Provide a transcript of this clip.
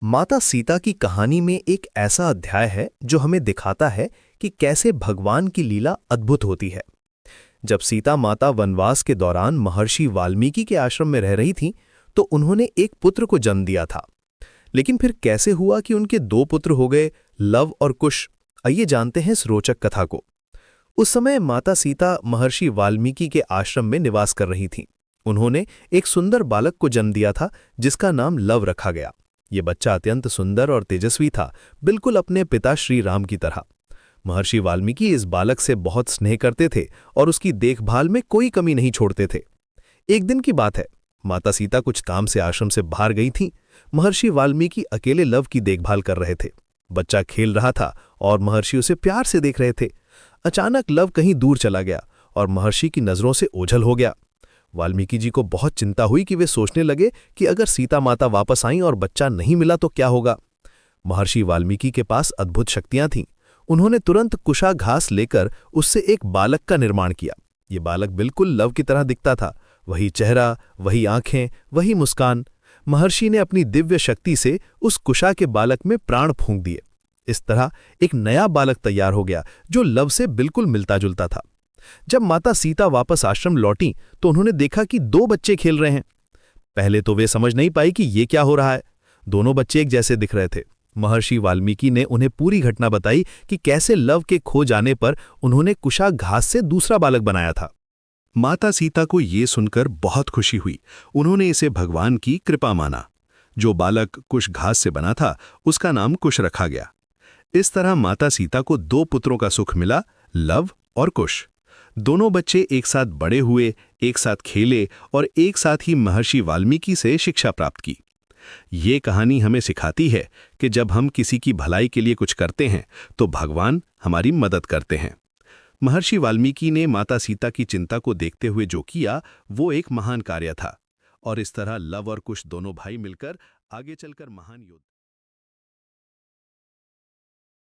माता सीता की कहानी में एक ऐसा अध्याय है जो हमें दिखाता है कि कैसे भगवान की लीला अद्भुत होती है। जब सीता माता वनवास के दौरान महर्षि वाल्मीकि के आश्रम में रह रही थीं, तो उन्होंने एक पुत्र को जन्म दिया था। लेकिन फिर कैसे हुआ कि उनके दो पुत्र हो गए, लव और कुश? आइए जानते हैं इस रोचक कथा को। उस समय माता सीता महर्षि वाल्मीकि के आश्रम में निवास कर रही थीं। उन्होंने एक सुंदर बालक को जन्म दिया था जिसका नाम लव रखा गया। ये बच्चा अत्यंत सुंदर और तेजस्वी था, बिल्कुल अपने पिता श्री राम की तरह। महर्षि वाल्मीकि इस बालक से बहुत स्नेह करते थे और उसकी देखभाल में कोई कमी नहीं छोड़ते थे। एक दिन की बात है, माता सीता कुछ काम से आश्रम से बाहर गई थीं। महर्षि वाल्मीकि अकेले लव की देखभाल कर रहे थे। बच्चा खेल रहा था और महर्षि उसे प्यार से देख रहे थे। अचानक लव कहीं दूर चला गया और महर्षि की नजरों से ओझल हो गया। वाल्मीकि जी को बहुत चिंता हुई कि वे सोचने लगे कि अगर सीता माता वापस आईं और बच्चा नहीं मिला तो क्या होगा। महर्षि वाल्मीकि के पास अद्भुत शक्तियां थीं। उन्होंने तुरंत कुशा घास लेकर उससे एक बालक का निर्माण किया। ये बालक बिल्कुल लव की तरह दिखता था। वही चेहरा, वही आंखें, वही मुस्कान। महर्षि ने अपनी दिव्य शक्ति से उस कुशा के बालक में प्राण फूंक दिए। इस तरह एक नया बालक तैयार हो गया जो लव से बिल्कुल मिलता जुलता था। जब माता सीता वापस आश्रम लौटी तो उन्होंने देखा कि दो बच्चे खेल रहे हैं। पहले तो वे समझ नहीं पाई कि ये क्या हो रहा है। दोनों बच्चे एक जैसे दिख रहे थे। महर्षि वाल्मीकि ने उन्हें पूरी घटना बताई कि कैसे लव के खो जाने पर उन्होंने कुशा घास से दूसरा बालक बनाया था। माता सीता को ये सुनकर बहुत खुशी हुई। उन्होंने इसे भगवान की कृपा माना। जो बालक कुश घास से बना था उसका नाम कुश रखा गया। इस तरह माता सीता को दो पुत्रों का सुख मिला, लव और कुश। दोनों बच्चे एक साथ बड़े हुए, एक साथ खेले और एक साथ ही महर्षि वाल्मीकि से शिक्षा प्राप्त की। ये कहानी हमें सिखाती है कि जब हम किसी की भलाई के लिए कुछ करते हैं तो भगवान हमारी मदद करते हैं। महर्षि वाल्मीकि ने माता सीता की चिंता को देखते हुए जो किया वो एक महान कार्य था। और इस तरह लव और कुश दोनों भाई मिलकर आगे चलकर महान योद्धा